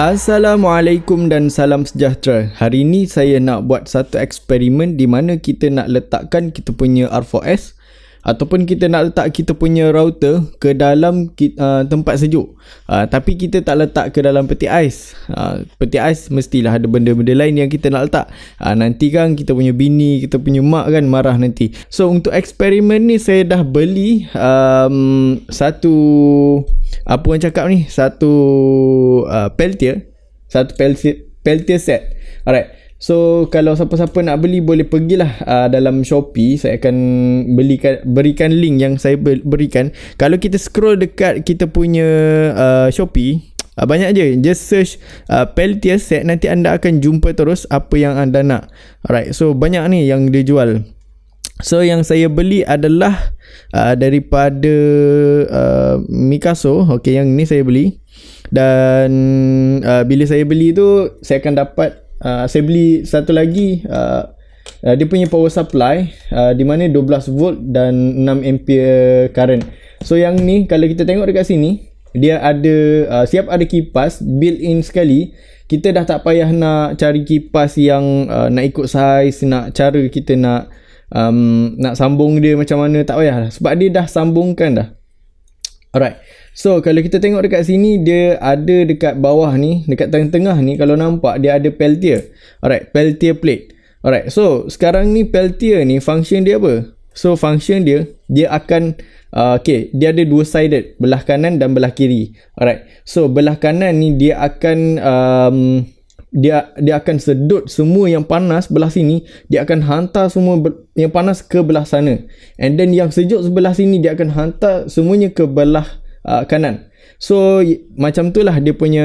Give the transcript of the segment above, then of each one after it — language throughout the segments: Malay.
Assalamualaikum dan salam sejahtera. Hari ini saya nak buat satu eksperimen di mana kita nak letakkan kita punya R4S ataupun kita nak letak kita punya router ke dalam tempat sejuk. Tapi kita tak letak ke dalam peti ais. Peti ais mestilah ada benda-benda lain yang kita nak letak. Nanti kan kita punya bini, kita punya mak kan marah nanti. So untuk eksperimen ni saya dah beli satu apa orang cakap ni, satu Peltier set. Alright, so kalau siapa-siapa nak beli boleh pergilah dalam Shopee. Saya akan berikan link yang saya berikan. Kalau kita scroll dekat kita punya Shopee, banyak je, just search Peltier set, nanti anda akan jumpa terus apa yang anda nak. Alright, so banyak ni yang dia jual. So yang saya beli adalah daripada Mikasa. Okay, yang ni saya beli. Dan bila saya beli tu, saya akan dapat saya beli satu lagi dia punya power supply di mana 12 volt dan 6 ampere current. So yang ni kalau kita tengok dekat sini, dia ada siap ada kipas built in sekali. Kita dah tak payah nak cari kipas yang nak ikut saiz, nak cara kita nak sambung dia macam mana, tak payah sebab dia dah sambungkan dah. Alright, so kalau kita tengok dekat sini, dia ada dekat bawah ni, dekat tengah-tengah ni, kalau nampak dia ada Peltier. Alright, Peltier plate. Alright, so sekarang ni Peltier ni function dia apa? So function dia akan okay, dia ada dua sided, belah kanan dan belah kiri. Alright, so belah kanan ni dia akan dia akan sedut semua yang panas belah sini, dia akan hantar semua yang panas ke belah sana. And then yang sejuk sebelah sini dia akan hantar semuanya ke belah kanan. So macam itulah dia punya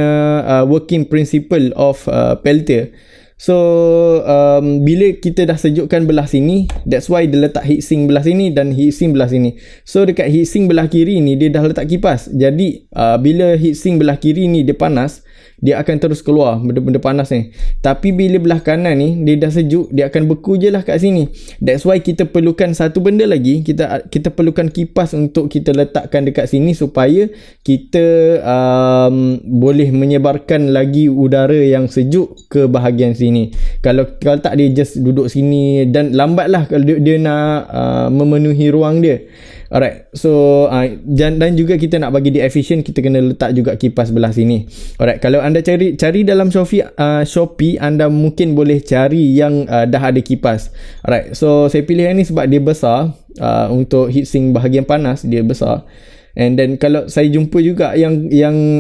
working principle of Peltier. So bila kita dah sejukkan belah sini, that's why dia letak heatsink belah sini dan heatsink belah sini. So dekat heatsink belah kiri ni dia dah letak kipas. Jadi bila heatsink belah kiri ni dia panas, dia akan terus keluar benda-benda panas ni. Tapi bila belah kanan ni dia dah sejuk, dia akan beku je lah kat sini. That's why kita perlukan satu benda lagi. Kita perlukan kipas untuk kita letakkan dekat sini supaya kita boleh menyebarkan lagi udara yang sejuk ke bahagian sini. Kalau tak, dia just duduk sini dan lambat lah kalau dia nak memenuhi ruang dia. Alright, so dan juga kita nak bagi dia efisien, kita kena letak juga kipas belah sini. Alright, kalau anda cari dalam Shopee, anda mungkin boleh cari yang dah ada kipas. Alright, so saya pilih yang ni sebab dia besar. Untuk heatsink bahagian panas dia besar. And then kalau saya jumpa juga yang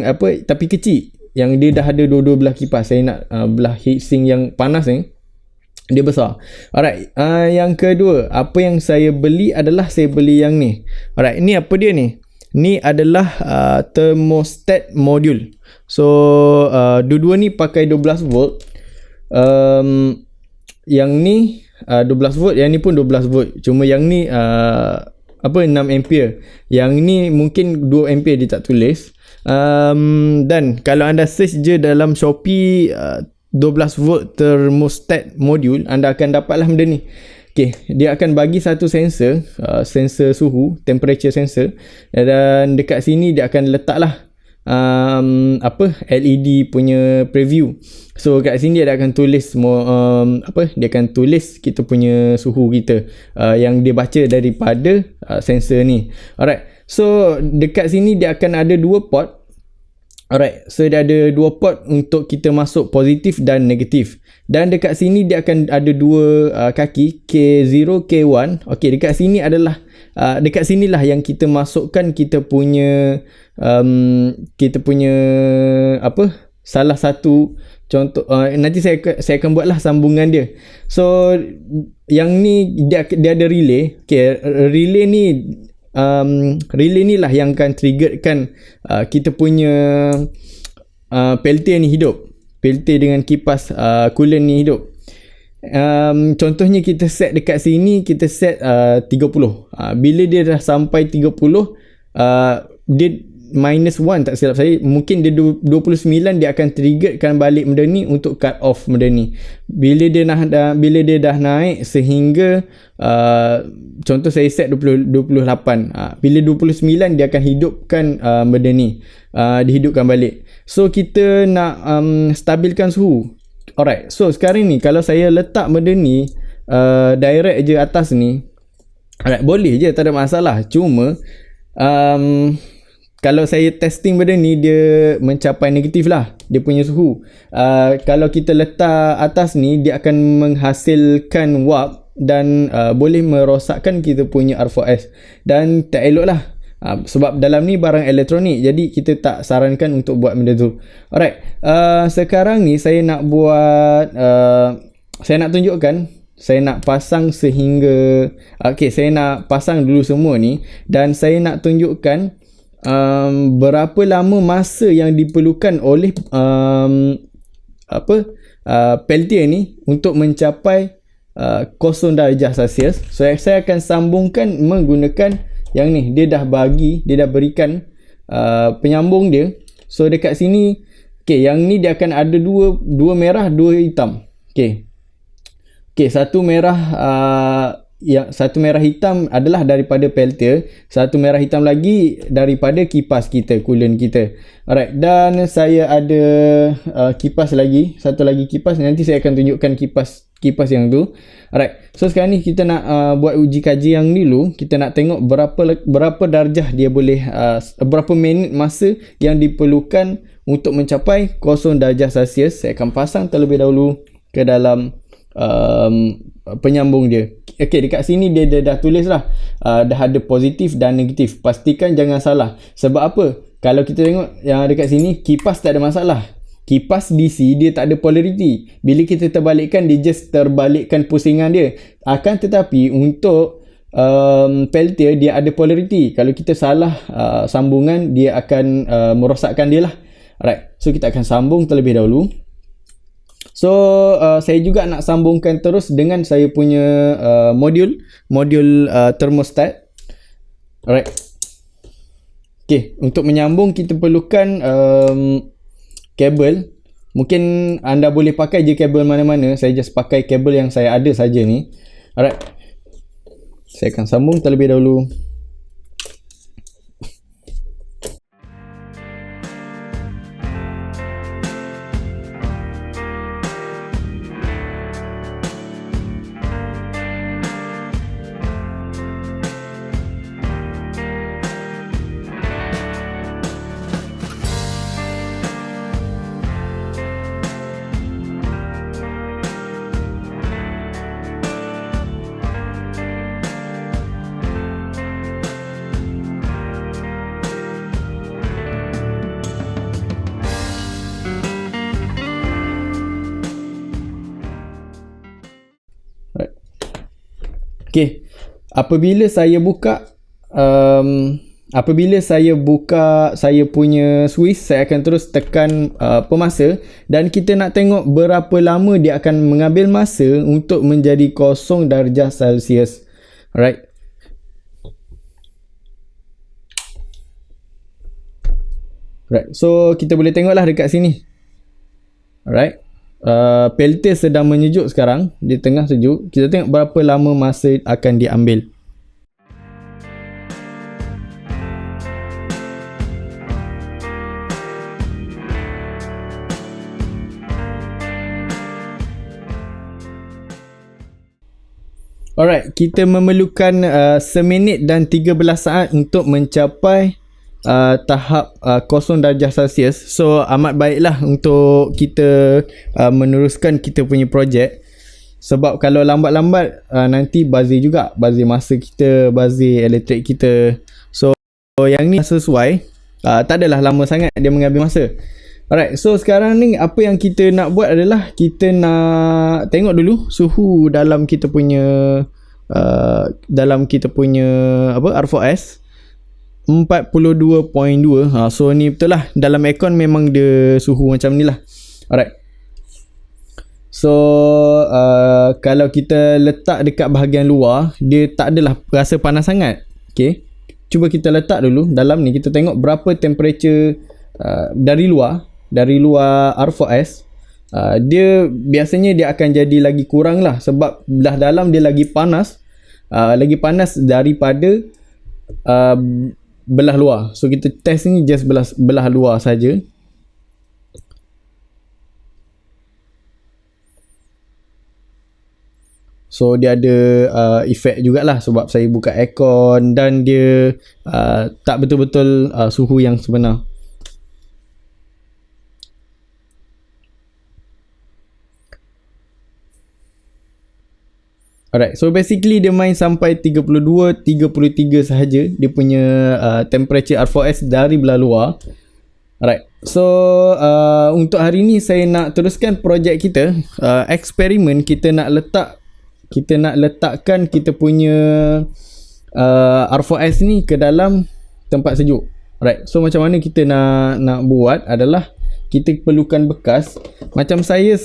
apa tapi kecil, yang dia dah ada dua-dua belah kipas. Saya nak belah heatsink yang panas ni, dia besar. Alright, yang kedua, apa yang saya beli adalah saya beli yang ni. Alright, ni apa dia ni? Ni adalah thermostat module. So dua-dua ni pakai 12 volt. Yang ni 12 volt, yang ni pun 12 volt. Cuma yang ni 6 ampere. Yang ni mungkin 2 ampere dia tak tulis. Dan kalau anda search je dalam Shopee 12 volt thermostat module, anda akan dapatlah benda ni. Okay, dia akan bagi satu sensor, sensor suhu, temperature sensor, dan dekat sini dia akan letaklah LED punya preview. So kat sini dia akan tulis dia akan tulis kita punya suhu kita yang dia baca daripada sensor ni. Alright, so dekat sini dia akan ada dua port. Alright, so dia ada dua port untuk kita masuk positif dan negatif. Dan dekat sini dia akan ada dua kaki, K0, K1. Okey, dekat sini adalah dekat sinilah yang kita masukkan kita punya salah satu contoh. Nanti saya akan buatlah sambungan dia. So yang ni dia ada relay. Okey, relay ni lah yang akan triggerkan kita punya Peltier ni hidup. Peltier dengan kipas coolant ni hidup. Contohnya kita set dekat sini, kita set 30. Bila dia dah sampai 30, dia -1 tak silap saya, mungkin dia 29 dia akan triggerkan balik benda ni untuk cut off benda ni. Bila dia dah naik sehingga contoh saya set 28, bila 29 dia akan hidupkan benda ni, dihidupkan balik. So kita nak stabilkan suhu. Alright, so sekarang ni kalau saya letak benda ni direct je atas ni, alright, boleh je, tak ada masalah. Cuma kalau saya testing benda ni, dia mencapai negatif lah dia punya suhu. Kalau kita letak atas ni, dia akan menghasilkan warp dan boleh merosakkan kita punya R4S, dan tak elok lah. Sebab dalam ni barang elektronik, jadi kita tak sarankan untuk buat benda tu. Alright, sekarang ni saya nak buat saya nak tunjukkan, saya nak pasang sehingga saya nak pasang dulu semua ni, dan saya nak tunjukkan berapa lama masa yang diperlukan oleh peltier ni untuk mencapai 0 darjah Celsius. So saya akan sambungkan menggunakan yang ni. Dia dah berikan penyambung dia. So dekat sini, yang ni dia akan ada dua merah, dua hitam. Satu merah satu merah hitam adalah daripada peltier, satu merah hitam lagi daripada kipas kita, coolant kita. Alright, dan saya ada kipas lagi, satu lagi kipas, nanti saya akan tunjukkan kipas yang tu. Alright, so sekarang ni kita nak buat uji kaji yang dulu. Kita nak tengok berapa darjah dia boleh, berapa minit masa yang diperlukan untuk mencapai 0 darjah Celsius. Saya akan pasang terlebih dahulu ke dalam penyambung dia. Dekat sini dia dah tulis lah, dah ada positif dan negatif. Pastikan jangan salah. Sebab apa? Kalau kita tengok yang dekat sini, kipas tak ada masalah. Kipas DC dia tak ada polarity. Bila kita terbalikkan, dia just terbalikkan pusingan dia. Akan tetapi untuk peltier dia ada polarity. Kalau kita salah sambungan, dia akan merosakkan dia lah. Alright, so kita akan sambung terlebih dahulu. So saya juga nak sambungkan terus dengan saya punya modul thermostat. Alright. Untuk menyambung kita perlukan kabel. Mungkin anda boleh pakai je kabel mana-mana. Saya just pakai kabel yang saya ada saja ni. Alright. Saya akan sambung terlebih dahulu. Apabila saya buka saya punya switch, saya akan terus tekan pemasa, dan kita nak tengok berapa lama dia akan mengambil masa untuk menjadi 0 darjah Celsius. Alright. So kita boleh tengoklah dekat sini. Alright. Peltier sedang menyejuk sekarang, di tengah sejuk. Kita tengok berapa lama masa akan diambil. Alright, kita memerlukan seminit dan 13 saat untuk mencapai tahap 0 darjah Celsius. So amat baiklah untuk kita meneruskan kita punya projek. Sebab kalau lambat-lambat nanti bazir juga, bazir masa kita, bazir elektrik kita. So yang ni sesuai, tak adalah lama sangat dia mengambil masa. Alright, so sekarang ni apa yang kita nak buat adalah kita nak tengok dulu suhu dalam kita punya R4S 42.2. So ni betul lah, dalam aircon memang dia suhu macam ni lah. Alright. So kalau kita letak dekat bahagian luar, dia tak adalah rasa panas sangat. Okay, cuba kita letak dulu dalam ni, kita tengok berapa temperature dari luar R4S. Dia biasanya dia akan jadi lagi kurang lah, sebab belah dalam dia lagi panas daripada belah luar. So kita test ni just belah luar saja. So dia ada efek jugalah sebab saya buka aircon dan dia tak betul-betul suhu yang sebenar. Alright, so basically dia main sampai 32, 33 sahaja dia punya temperature R4S dari belah luar. Alright, so untuk hari ni saya nak teruskan projek kita, eksperimen kita nak letakkan kita punya R4S ni ke dalam tempat sejuk. Alright, so macam mana kita nak buat adalah kita perlukan bekas. Macam saya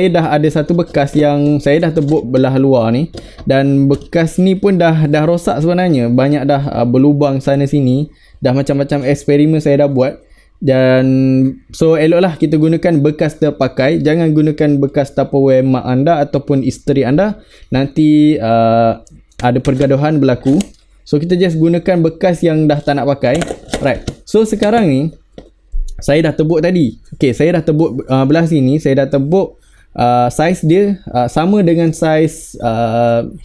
dah ada satu bekas yang saya dah tebuk belah luar ni, dan bekas ni pun dah rosak sebenarnya, banyak dah berlubang sana sini, dah macam-macam eksperimen saya dah buat. Dan so eloklah kita gunakan bekas terpakai, jangan gunakan bekas Tupperware mak anda ataupun isteri anda, nanti ada pergaduhan berlaku. So kita just gunakan bekas yang dah tak nak pakai. Right, so sekarang ni saya dah tebuk tadi. Okay, saya dah tebuk belah sini, saya dah tebuk saiz dia sama dengan saiz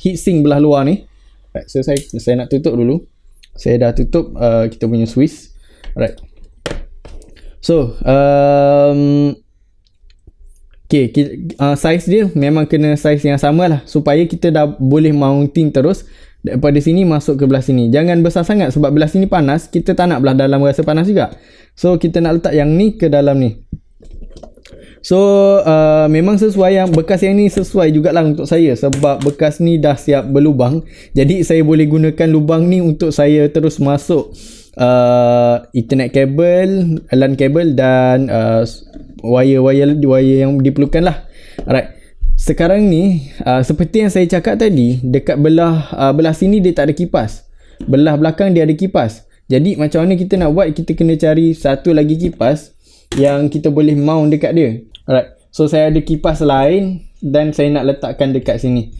heatsink belah luar ni. Right, so saya nak tutup dulu. Saya dah tutup kita punya Swiss. Right, so okay, saiz dia memang kena saiz yang sama lah, supaya kita dah boleh mounting terus daripada sini masuk ke belah sini. Jangan besar sangat sebab belah sini panas, kita tak nak belah dalam rasa panas juga. So kita nak letak yang ni ke dalam ni. So memang sesuai, yang bekas yang ni sesuai jugalah untuk saya, sebab bekas ni dah siap berlubang. Jadi saya boleh gunakan lubang ni untuk saya terus masuk Ethernet kabel, LAN kabel dan wire yang diperlukan lah. Alright, sekarang ni seperti yang saya cakap tadi, dekat belah sini dia tak ada kipas, belah belakang dia ada kipas. Jadi macam mana kita nak buat, kita kena cari satu lagi kipas yang kita boleh mount dekat dia. Alright, so saya ada kipas lain dan saya nak letakkan dekat sini.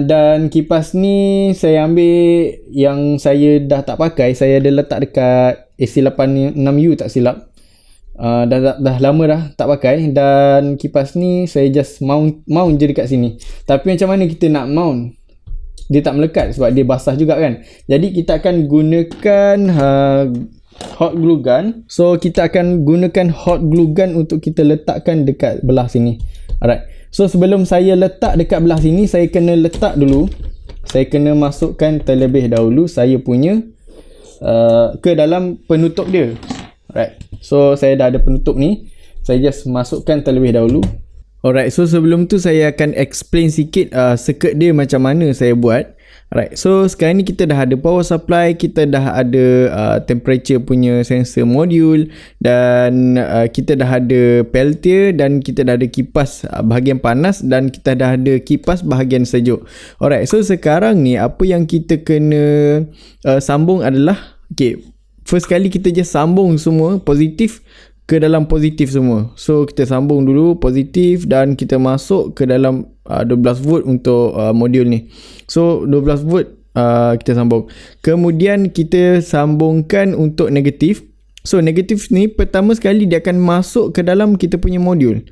Dan kipas ni saya ambil yang saya dah tak pakai, saya ada letak dekat AC86U tak silap. Dah lama dah tak pakai, dan kipas ni saya just mount je dekat sini. Tapi macam mana kita nak mount? Dia tak melekat sebab dia basah juga kan. Jadi kita akan gunakan hot glue gun. So kita akan gunakan hot glue gun untuk kita letakkan dekat belah sini. Alright, so sebelum saya letak dekat belah sini, saya kena letak dulu, saya kena masukkan terlebih dahulu saya punya ke dalam penutup dia. Alright, so saya dah ada penutup ni, saya just masukkan terlebih dahulu. Alright, so sebelum tu saya akan explain sikit circuit dia macam mana saya buat. Alright, so sekarang ni kita dah ada power supply, kita dah ada temperature punya sensor module, dan kita dah ada peltier, dan kita dah ada kipas bahagian panas, dan kita dah ada kipas bahagian sejuk. Alright, so sekarang ni apa yang kita kena sambung adalah, okay, first kali kita just sambung semua positif ke dalam positif semua. So kita sambung dulu positif dan kita masuk ke dalam 12 volt untuk modul ni. So 12 volt kita sambung. Kemudian kita sambungkan untuk negatif. So negatif ni pertama sekali dia akan masuk ke dalam kita punya modul,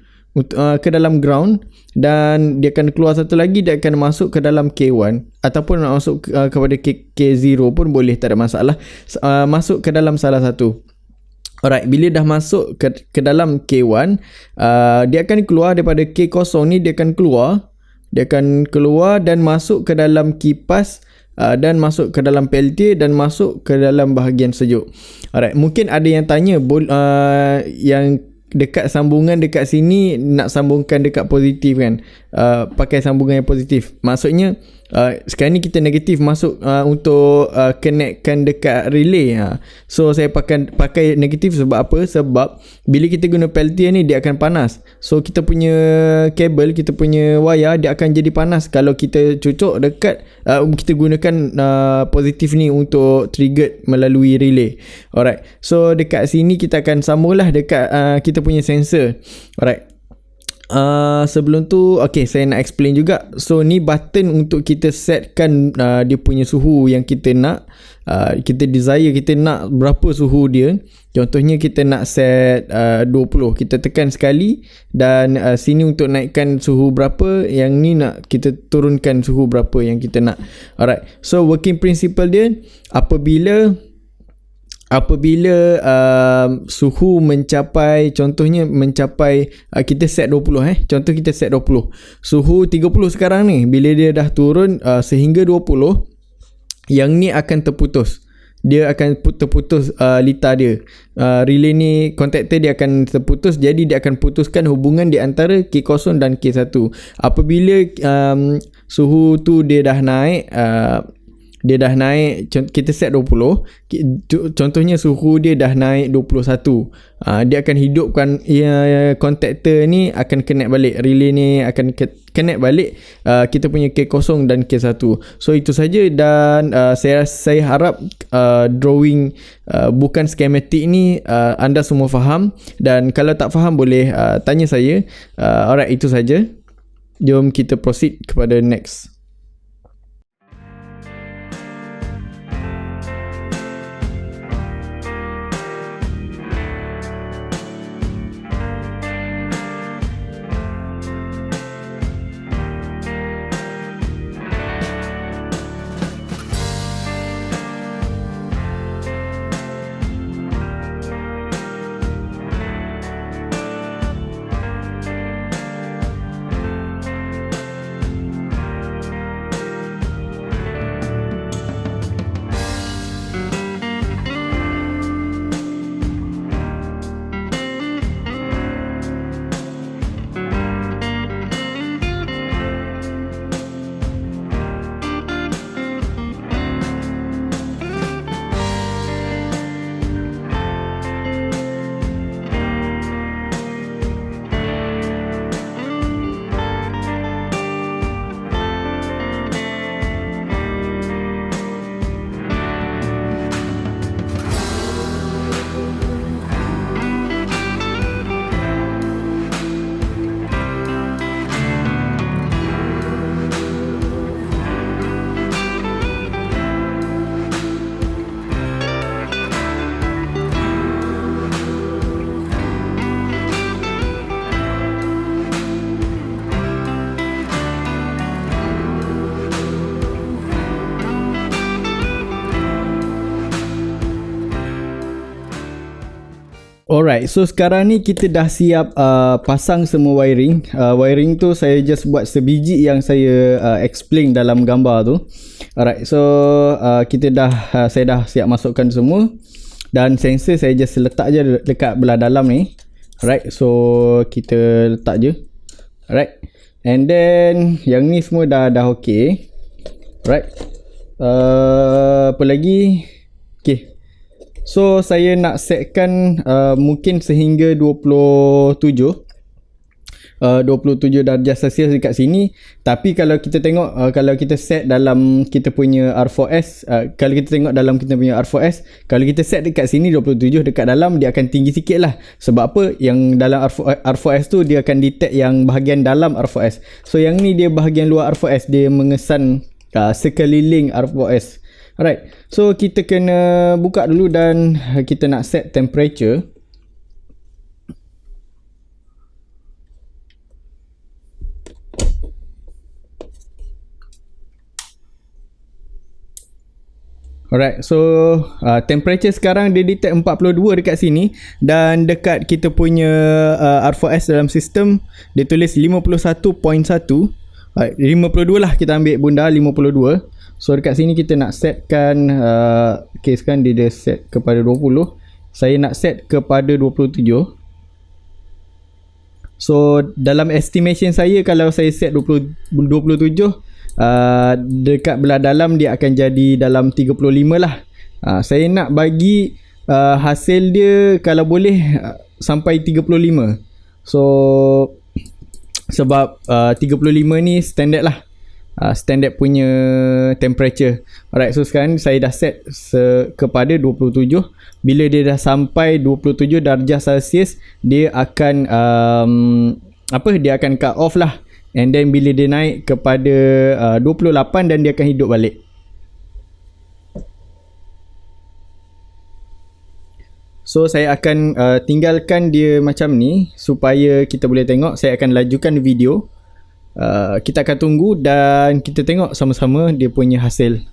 ke dalam ground, dan dia akan keluar satu lagi, dia akan masuk ke dalam K1 ataupun nak masuk kepada K0 pun boleh, tak ada masalah. Masuk ke dalam salah satu. Alright, bila dah masuk ke dalam K1, dia akan keluar daripada K0 ni, dia akan keluar dan masuk ke dalam kipas, dan masuk ke dalam peltier, dan masuk ke dalam bahagian sejuk. Alright, mungkin ada yang tanya yang dekat sambungan dekat sini nak sambungkan dekat positif kan, pakai sambungan yang positif. Maksudnya sekarang ni kita negatif masuk untuk connectkan dekat relay. So saya pakai negatif sebab apa? Sebab bila kita guna Peltier ni dia akan panas. So kita punya kabel, kita punya wire dia akan jadi panas kalau kita cucuk dekat kita gunakan positif ni untuk trigger melalui relay. Alright. So dekat sini kita akan sambunglah dekat kita punya sensor. Alright. Sebelum tu saya nak explain juga. So ni button untuk kita setkan dia punya suhu yang kita nak. Kita desire kita nak berapa suhu dia. Contohnya kita nak set 20, kita tekan sekali dan sini untuk naikkan suhu berapa, yang ni nak kita turunkan suhu berapa yang kita nak. Alright. So working principle dia, apabila suhu mencapai, contohnya mencapai kita set 20 contoh kita set 20, suhu 30 sekarang ni, bila dia dah turun sehingga 20, yang ni akan terputus. Dia akan terputus litar dia, relay ni, contactor dia akan terputus. Jadi dia akan putuskan hubungan di antara K0 dan K1. Apabila suhu tu dia dah naik, kita set 20, contohnya suhu dia dah naik 21, dia akan hidupkan contactor ni akan connect balik, relay ni akan connect balik kita punya K0 dan K1. So itu saja. Dan saya harap drawing bukan schematic ni anda semua faham, dan kalau tak faham boleh tanya saya. Alright, itu saja. Jom kita proceed kepada next. Alright, so sekarang ni kita dah siap pasang semua wiring. Wiring tu saya just buat sebiji yang saya explain dalam gambar tu. Alright, so saya dah siap masukkan semua, dan sensor saya just letak je dekat belah dalam ni. Alright, so kita letak je. Alright, and then yang ni semua dah okey. Alright, apa lagi? Okay. So saya nak setkan mungkin sehingga 27 darjah Celsius dekat sini. Tapi kalau kita tengok, kalau kita set dalam kita punya R4S, kalau kita tengok dalam kita punya R4S, kalau kita set dekat sini 27, dekat dalam dia akan tinggi sikit lah. Sebab apa? Yang dalam R4S tu dia akan detect yang bahagian dalam R4S. So yang ni dia bahagian luar R4S, dia mengesan sekeliling R4S. Alright, so kita kena buka dulu dan kita nak set temperature. Alright, so temperature sekarang dia detect 42 dekat sini, dan dekat kita punya R4S dalam sistem dia tulis 51.1. Alright, 52 lah, kita ambil bunda 52. So dekat sini kita nak setkan sekarang dia set kepada 20. Saya nak set kepada 27. So dalam estimation saya, kalau saya set 27, dekat belah dalam dia akan jadi dalam 35 lah. Saya nak bagi hasil dia kalau boleh sampai 35. So sebab 35 ni standard lah, standard punya temperature. Alright, so sekarang saya dah set kepada 27. Bila dia dah sampai 27 darjah Celsius, dia akan dia akan cut off lah. And then bila dia naik kepada 28 dan dia akan hidup balik. So saya akan tinggalkan dia macam ni supaya kita boleh tengok. Saya akan lajukan video. Kita akan tunggu dan kita tengok sama-sama dia punya hasil.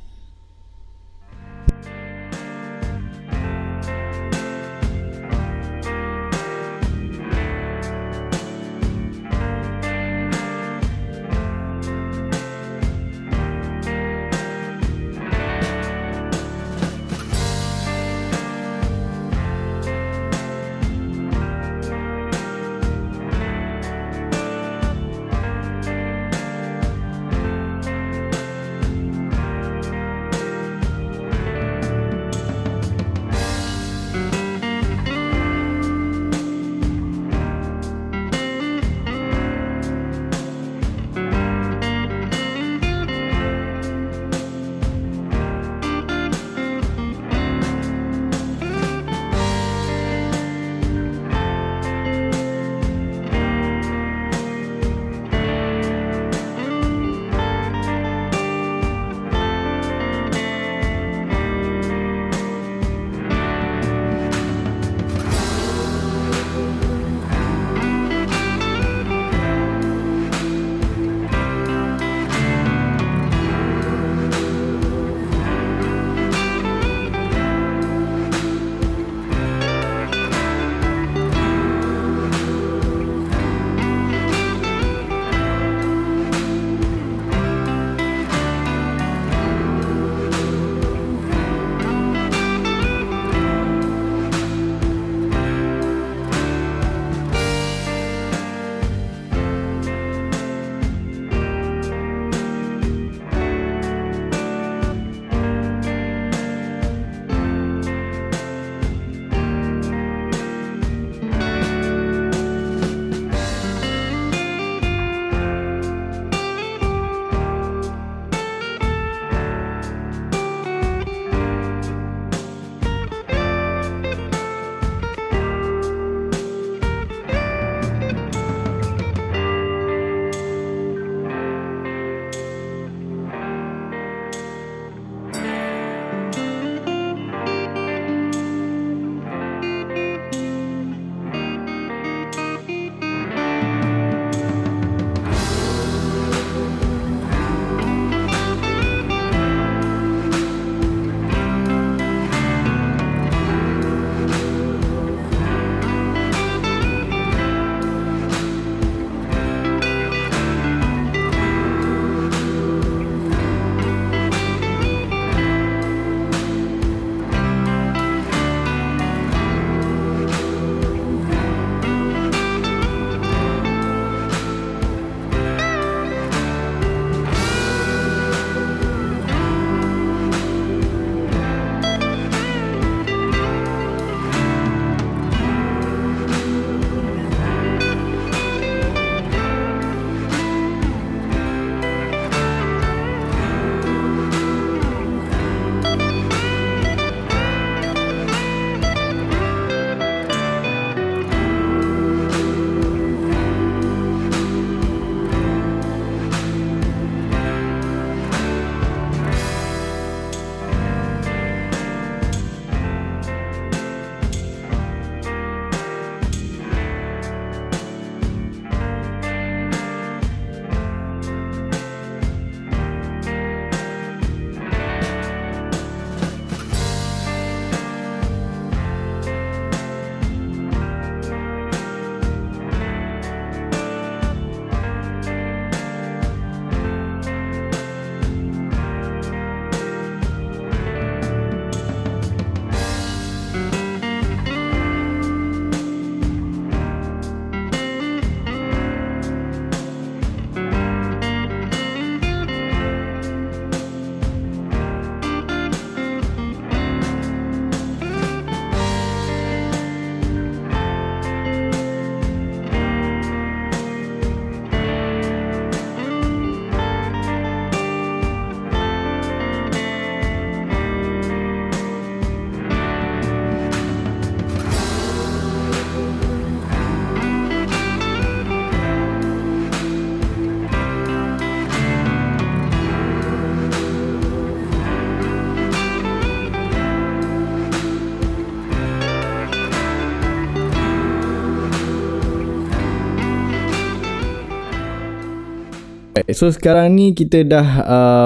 So sekarang ni kita dah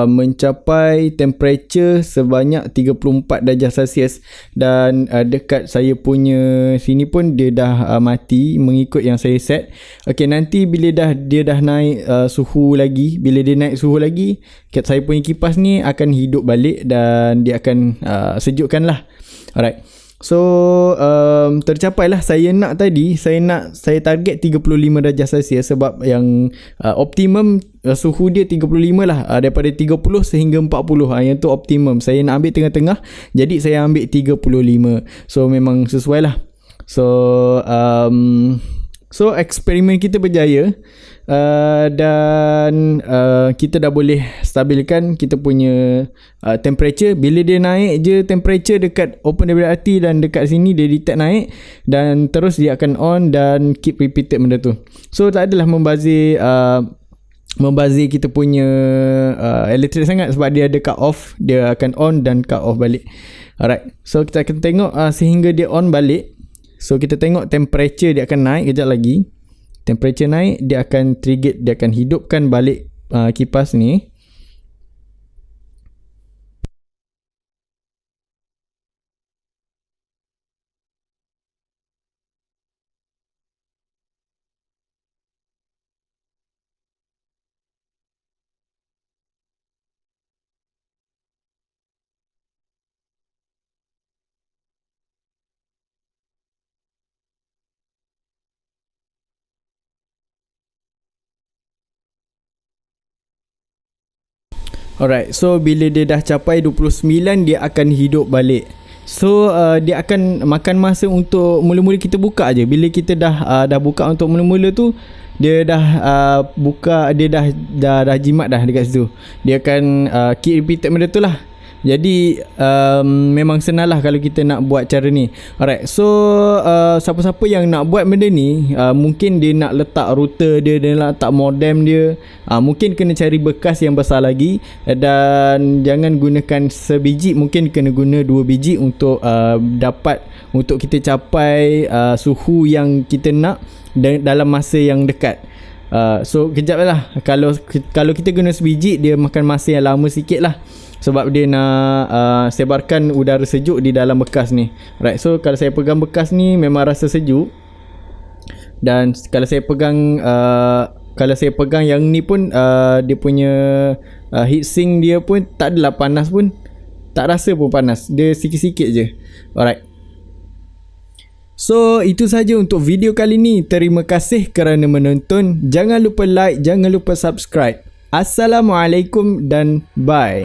mencapai temperature sebanyak 34 darjah Celsius dan dekat saya punya sini pun dia dah mati mengikut yang saya set. Okay, nanti bila dia dah naik suhu lagi, bila dia naik suhu lagi, saya punya kipas ni akan hidup balik dan dia akan sejukkan lah. Alright. So tercapailah saya nak tadi, saya target 35 darjah Celsius sebab yang optimum suhu dia 35 lah, daripada 30 sehingga 40 yang tu optimum. Saya nak ambil tengah-tengah, jadi saya ambil 35. So memang sesuai lah. So eksperimen kita berjaya dan kita dah boleh stabilkan kita punya temperature. Bila dia naik je temperature dekat open WRT dan dekat sini dia detect naik dan terus dia akan on dan keep repeated benda tu. So tak adalah membazir kita punya elektrik sangat sebab dia ada cut off, dia akan on dan cut off balik. Alright, so kita akan tengok sehingga dia on balik. So kita tengok temperature dia akan naik kejap lagi. Temperature naik, dia akan trigger, dia akan hidupkan balik kipas ni. Alright, so bila dia dah capai 29 dia akan hidup balik. So dia akan makan masa untuk mula-mula kita buka aje. Bila kita dah buka untuk mula-mula tu, dia dah buka, dia dah jimat dah dekat situ. Dia akan keep repeated benda tu lah. Jadi memang senang lah kalau kita nak buat cara ni. Alright, so siapa-siapa yang nak buat benda ni, mungkin dia nak letak router dia nak letak modem dia, mungkin kena cari bekas yang besar lagi dan jangan gunakan sebiji, mungkin kena guna 2 biji untuk dapat, untuk kita capai suhu yang kita nak dalam masa yang dekat. So kejap lah, kalau kita guna sebiji dia makan masa yang lama sikit lah sebab dia nak sebarkan udara sejuk di dalam bekas ni. Right, so kalau saya pegang bekas ni memang rasa sejuk. Dan kalau saya pegang yang ni pun dia punya heatsink dia pun tak adalah panas pun. Tak rasa pun panas. Dia sikit-sikit je. Alright. So itu saja untuk video kali ni. Terima kasih kerana menonton. Jangan lupa like, jangan lupa subscribe. Assalamualaikum dan bye.